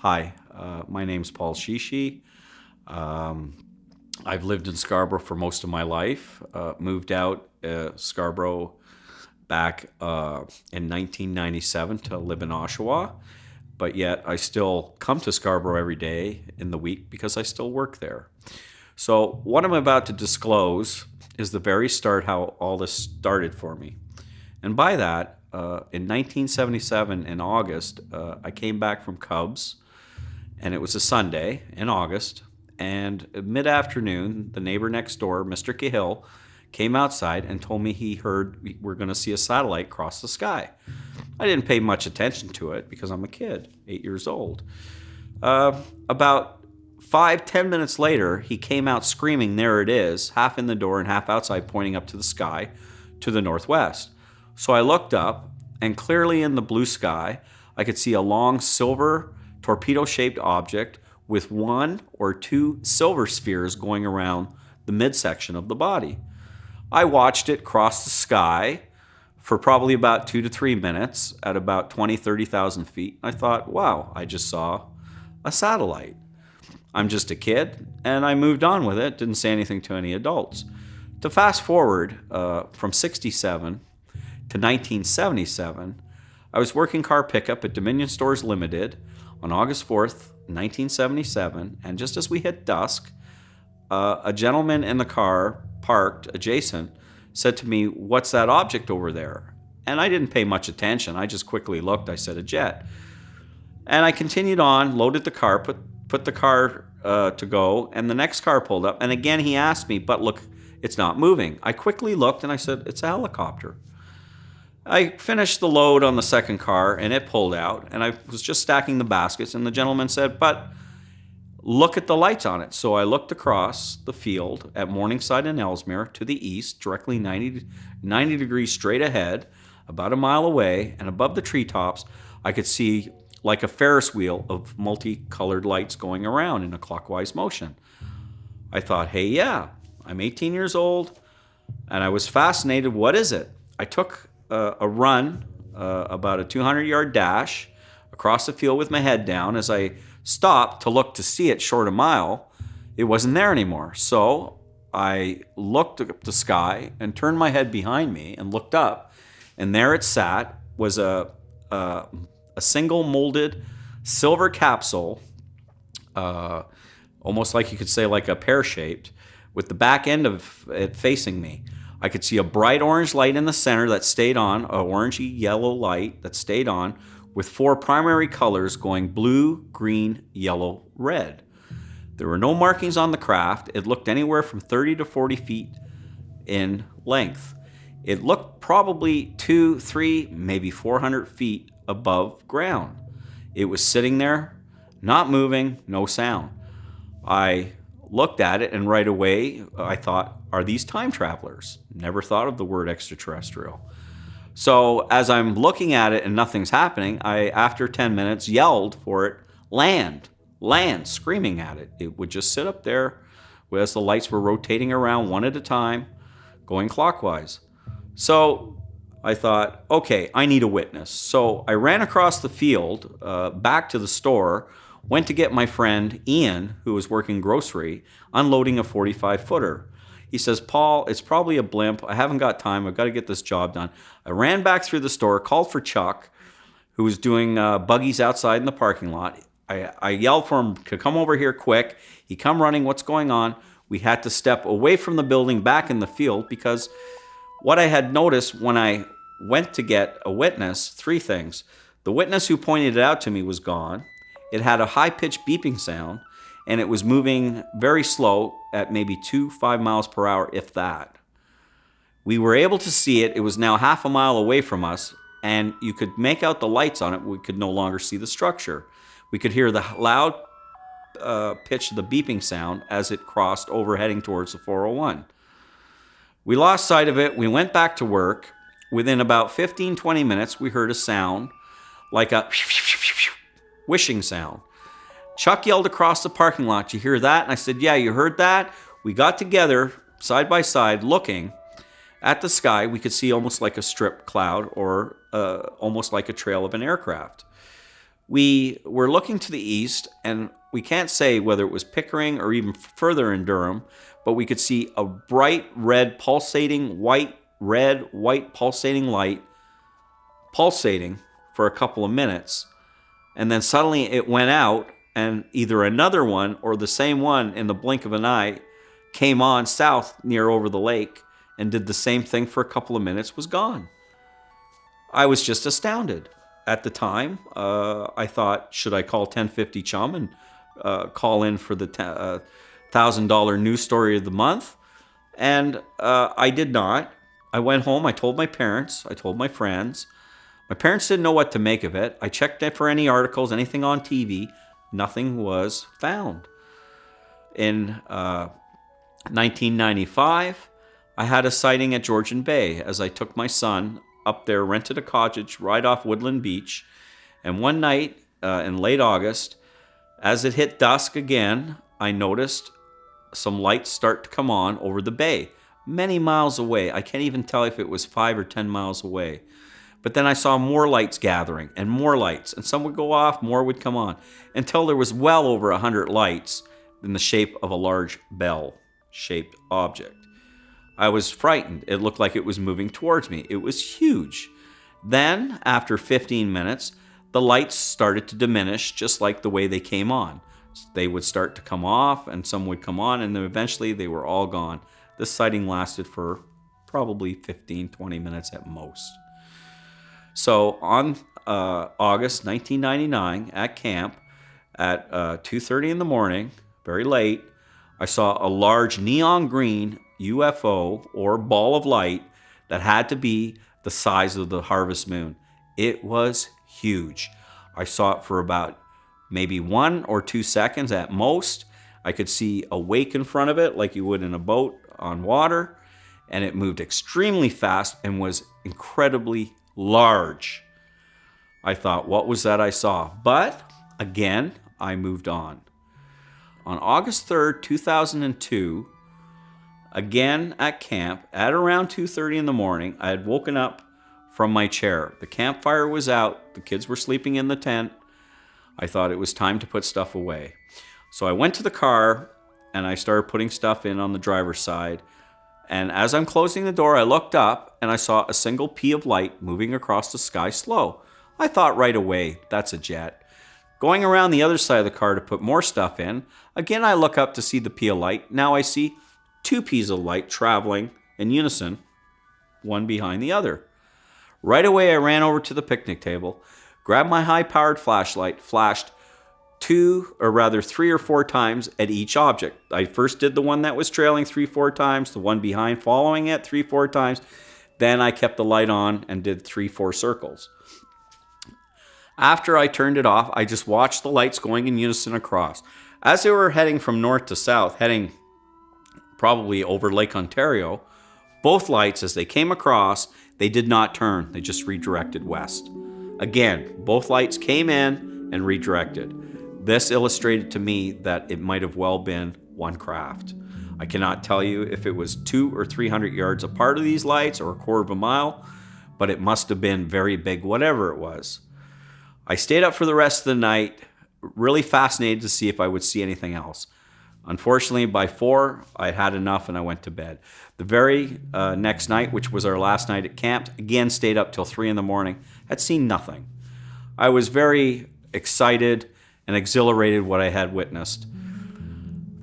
Hi, my name's Paul Shishi. I've lived in Scarborough for most of my life. Moved out Scarborough back in 1997 to live in Oshawa, but yet I still come to Scarborough every day in the week because I still work there. So what I'm about to disclose is the very start how all this started for me. And by that, in 1977 in August, I came back from Cubs, and it was a Sunday in August. And mid-afternoon, the neighbor next door, Mr. Cahill, came outside and told me he heard we were going to see a satellite cross the sky. I didn't pay much attention to it because I'm a kid, 8 years old. About 5-10 minutes later, he came out screaming, "There it is," half in the door and half outside, pointing up to the sky to the northwest. So I looked up, and clearly in the blue sky, I could see a long silver torpedo-shaped object with one or two silver spheres going around the midsection of the body. I watched it cross the sky for probably about 2 to 3 minutes at about 20,000-30,000 feet. I thought, wow, I just saw a satellite. I'm just a kid, and I moved on with it, didn't say anything to any adults. To fast forward from 67 to 1977, I was working car pickup at Dominion Stores Limited on August 4th, 1977, and just as we hit dusk, a gentleman in the car parked adjacent said to me, "What's that object over there?" And I didn't pay much attention. I just quickly looked. I said, "A jet." And I continued on, loaded the car, put the car to go, and the next car pulled up. And again, he asked me, "But look, it's not moving." I quickly looked and I said, "It's a helicopter." I finished the load on the second car and it pulled out, and I was just stacking the baskets, and the gentleman said, "But look at the lights on it." So I looked across the field at Morningside and Ellesmere to the east, directly 90 degrees straight ahead, about a mile away, and above the treetops, I could see like a Ferris wheel of multicolored lights going around in a clockwise motion. I thought, hey, yeah, I'm 18 years old, and I was fascinated. What is it? I took a run, about a 200-yard dash across the field with my head down. As I stopped to look to see it short a mile, it wasn't there anymore. So I looked up the sky and turned my head behind me and looked up, and there it sat, was a single molded silver capsule, almost like you could say like a pear-shaped, with the back end of it facing me. I could see a bright orange light in the center that stayed on, a orangey yellow light that stayed on, with 4 primary colors going blue, green, yellow, red. There were no markings on the craft. It looked anywhere from 30 to 40 feet in length. It looked probably 2, 3, maybe 400 feet above ground. It was sitting there, not moving, no sound. I looked at it, and right away I thought, are these time travelers? Never thought of the word extraterrestrial. So as I'm looking at it and nothing's happening, I, after 10 minutes, yelled for it, land, screaming at it. It would just sit up there as the lights were rotating around one at a time, going clockwise. So I thought, okay, I need a witness. So I ran across the field, back to the store, went to get my friend Ian, who was working grocery, unloading a 45-footer. He says, "Paul, it's probably a blimp. I haven't got time. I've got to get this job done." I ran back through the store, called for Chuck, who was doing buggies outside in the parking lot. I yelled for him to come over here quick. He come running. "What's going on?" We had to step away from the building back in the field because what I had noticed when I went to get a witness, 3 things. The witness who pointed it out to me was gone. It had a high-pitched beeping sound, and it was moving very slow at maybe 2-5 miles per hour, if that. We were able to see it. It was now half a mile away from us, and you could make out the lights on it. We could no longer see the structure. We could hear the loud pitch of the beeping sound as it crossed over, heading towards the 401. We lost sight of it. We went back to work. Within about 15-20 minutes, we heard a sound like a wishing sound. Chuck yelled across the parking lot, "You hear that?" And I said, "Yeah, you heard that?" We got together, side by side, looking at the sky. We could see almost like a strip cloud, or almost like a trail of an aircraft. We were looking to the east, and we can't say whether it was Pickering or even further in Durham, but we could see a bright red pulsating white pulsating light pulsating for a couple of minutes, and then suddenly it went out, and either another one or the same one in the blink of an eye came on south near over the lake and did the same thing for a couple of minutes, was gone. I was just astounded. At the time, I thought, should I call 1050 Chum and call in for the $1,000 news story of the month? And I did not. I went home, I told my parents, I told my friends. My parents didn't know what to make of it. I checked it for any articles, anything on TV. Nothing was found. In 1995, I had a sighting at Georgian Bay as I took my son up there, rented a cottage right off Woodland Beach. And one night in late August, as it hit dusk again, I noticed some lights start to come on over the bay, many miles away. I can't even tell if it was 5 or 10 miles away. But then I saw more lights gathering and more lights, and some would go off, more would come on, until there was well over 100 lights in the shape of a large bell-shaped object. I was frightened. It looked like it was moving towards me. It was huge. Then, after 15 minutes, the lights started to diminish just like the way they came on. They would start to come off, and some would come on, and then eventually they were all gone. This sighting lasted for probably 15, 20 minutes at most. So on August 1999 at camp at 2:30 in the morning, very late, I saw a large neon green UFO or ball of light that had to be the size of the harvest moon. It was huge. I saw it for about maybe 1 or 2 seconds at most. I could see a wake in front of it like you would in a boat on water, and it moved extremely fast and was incredibly large. I thought, what was that I saw? But again, I moved on. On August 3rd, 2002, again at camp, at around 2:30 in the morning, I had woken up from my chair. The campfire was out. The kids were sleeping in the tent. I thought it was time to put stuff away. So I went to the car and I started putting stuff in on the driver's side. And as I'm closing the door, I looked up and I saw a single pea of light moving across the sky slow. I thought right away, that's a jet. Going around the other side of the car to put more stuff in, again I look up to see the pea of light. Now I see 2 peas of light traveling in unison, one behind the other. Right away I ran over to the picnic table, grabbed my high-powered flashlight, flashed 3 or 4 times at each object. I first did the one that was trailing 3-4 times, the one behind following it 3-4 times. Then I kept the light on and did 3-4 circles. After I turned it off, I just watched the lights going in unison across. As they were heading from north to south, heading probably over Lake Ontario, both lights, as they came across, they did not turn. They just redirected west. Again, both lights came in and redirected. This illustrated to me that it might have well been one craft. I cannot tell you if it was 200 or 300 yards apart of these lights or a quarter of a mile, but it must have been very big, whatever it was. I stayed up for the rest of the night, really fascinated to see if I would see anything else. Unfortunately, by 4, I had enough and I went to bed. The very next night, which was our last night at camp, again stayed up till 3 in the morning, had seen nothing. I was very excited and exhilarated what I had witnessed.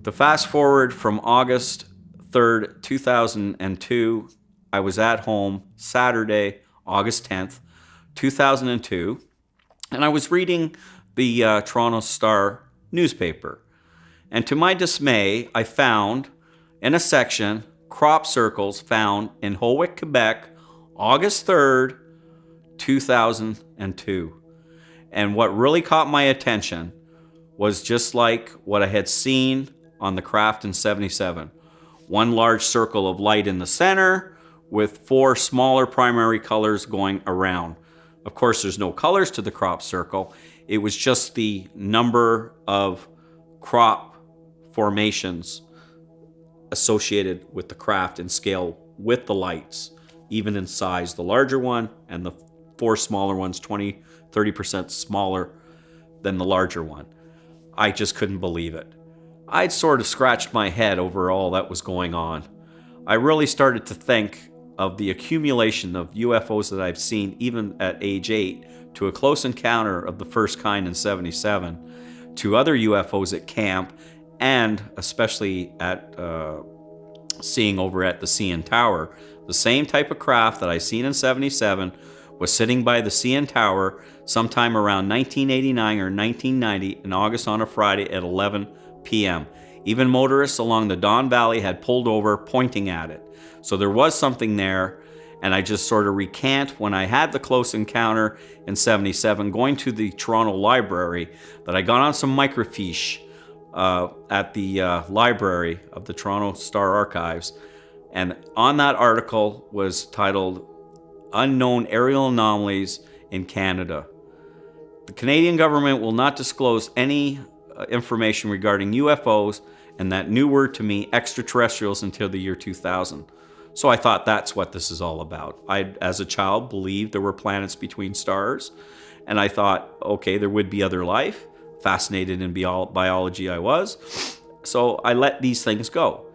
To fast forward from August 3rd, 2002, I was at home Saturday, August 10th, 2002, and I was reading the Toronto Star newspaper. And to my dismay, I found in a section, crop circles found in Holwick, Quebec, August 3rd, 2002. And what really caught my attention was just like what I had seen on the craft in 77. One large circle of light in the center with 4 smaller primary colors going around. Of course, there's no colors to the crop circle. It was just the number of crop formations associated with the craft in scale with the lights, even in size. The larger one and the 4 smaller ones, 20, 30% smaller than the larger one. I just couldn't believe it. I'd sort of scratched my head over all that was going on. I really started to think of the accumulation of UFOs that I've seen even at age 8, to a close encounter of the first kind in 77, to other UFOs at camp, and especially at seeing over at the CN Tower. The same type of craft that I seen in 77 was sitting by the CN Tower sometime around 1989 or 1990 in August on a Friday at 11 p.m. Even motorists along the Don Valley had pulled over pointing at it. So there was something there, and I just sort of recant when I had the close encounter in 77 going to the Toronto Library that I got on some microfiche at the library of the Toronto Star Archives. And on that article was titled Unknown Aerial Anomalies in Canada. The Canadian government will not disclose any information regarding UFOs and that new word to me, extraterrestrials, until the year 2000. So I thought that's what this is all about. I, as a child, believed there were planets between stars, and I thought, okay, there would be other life. Fascinated in biology I was. So I let these things go.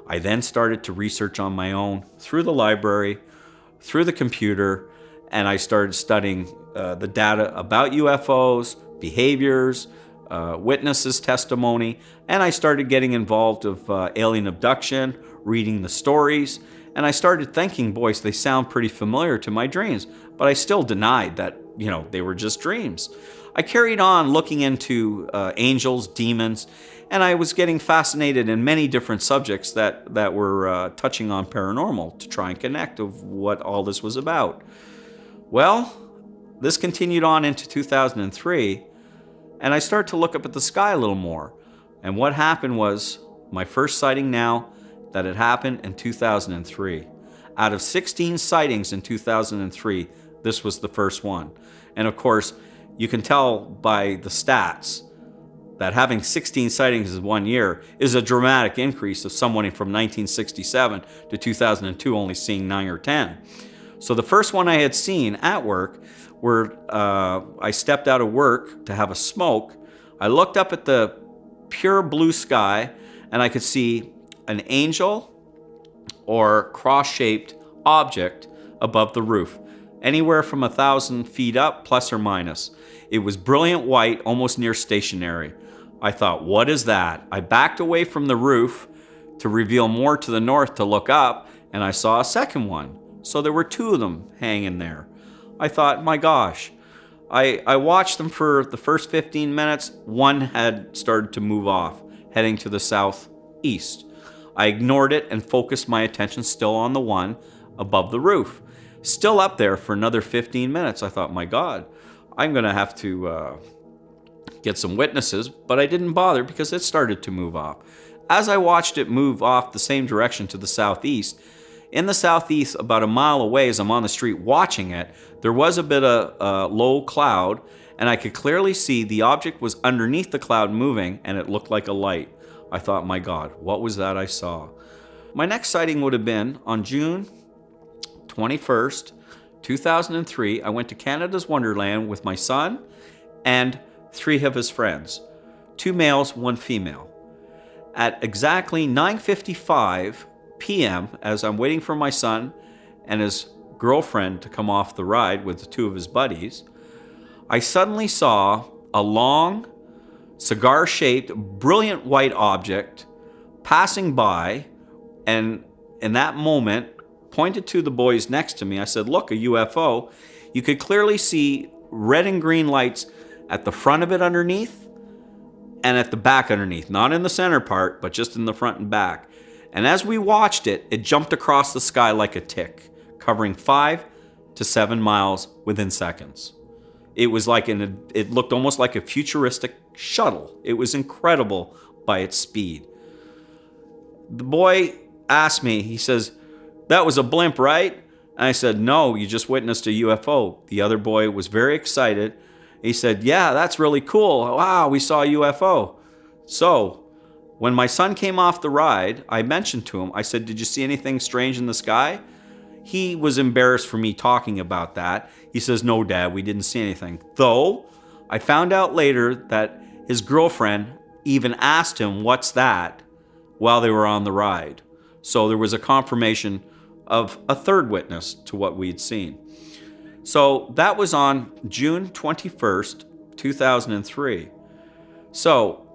I then started to research on my own through the library, through the computer, and I started studying the data about UFOs, behaviors, witnesses' testimony, and I started getting involved of alien abduction, reading the stories, and I started thinking, boys, they sound pretty familiar to my dreams, but I still denied that, they were just dreams. I carried on looking into angels, demons, and I was getting fascinated in many different subjects that were touching on paranormal to try and connect of what all this was about. Well, this continued on into 2003, and I started to look up at the sky a little more. And what happened was my first sighting now that had happened in 2003. Out of 16 sightings in 2003, this was the first one. And of course, you can tell by the stats that having 16 sightings in 1 year is a dramatic increase of someone from 1967 to 2002 only seeing 9 or 10. So the first one I had seen at work, where I stepped out of work to have a smoke, I looked up at the pure blue sky and I could see an angel or cross-shaped object above the roof, anywhere from 1,000 feet up, plus or minus. It was brilliant white, almost near stationary. I thought, what is that? I backed away from the roof to reveal more to the north to look up, and I saw a second one. So there were two of them hanging there. I thought, my gosh. I watched them for the first 15 minutes. One had started to move off, heading to the southeast. I ignored it and focused my attention still on the one above the roof. Still up there for another 15 minutes. I thought, my God, I'm going to have to get some witnesses, but I didn't bother because it started to move off. As I watched it move off the same direction to the southeast, in the southeast, about a mile away as I'm on the street watching it, there was a bit of low cloud, and I could clearly see the object was underneath the cloud moving, and it looked like a light. I thought, my God, what was that I saw? My next sighting would have been on June 21st, 2003. I went to Canada's Wonderland with my son and 3 of his friends, 2 males, 1 female. At exactly 9:55 p.m., as I'm waiting for my son and his girlfriend to come off the ride with 2 of his buddies, I suddenly saw a long, cigar-shaped, brilliant white object passing by, and in that moment, pointed to the boys next to me. I said, look, a UFO. You could clearly see red and green lights at the front of it underneath and at the back underneath. Not in the center part, but just in the front and back. And as we watched it, it jumped across the sky like a tick, covering 5 to 7 miles within seconds. It was like it looked almost like a futuristic shuttle. It was incredible by its speed. The boy asked me, he says, that was a blimp, right? And I said, no, you just witnessed a UFO. The other boy was very excited. He said, yeah, that's really cool. Wow, we saw a UFO. So when my son came off the ride, I mentioned to him, I said, did you see anything strange in the sky? He was embarrassed for me talking about that. He says, no, Dad, we didn't see anything. Though I found out later that his girlfriend even asked him, "What's that?" while they were on the ride. So there was a confirmation of a third witness to what we'd seen. So that was on June 21st, 2003. So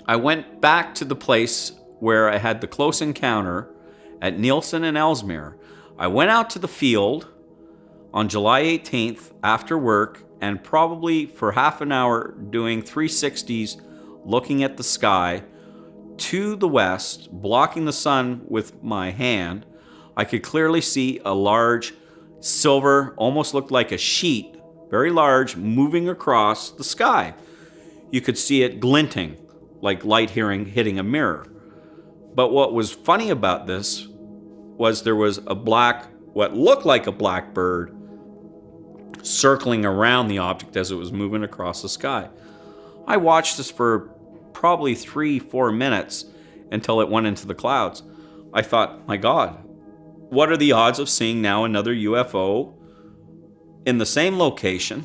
I went back to the place where I had the close encounter at Nielsen and Ellesmere. I went out to the field on July 18th after work and probably for half an hour doing 360s looking at the sky to the west, blocking the sun with my hand. I could clearly see a large silver, almost looked like a sheet, very large, moving across the sky. You could see it glinting like light hitting a mirror. But what was funny about this was there was what looked like a black bird circling around the object as it was moving across the sky. I watched this for probably 3-4 minutes until it went into the clouds. I thought, my God, what are the odds of seeing now another UFO in the same location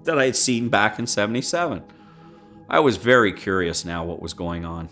that I had seen back in 77? I was very curious now what was going on.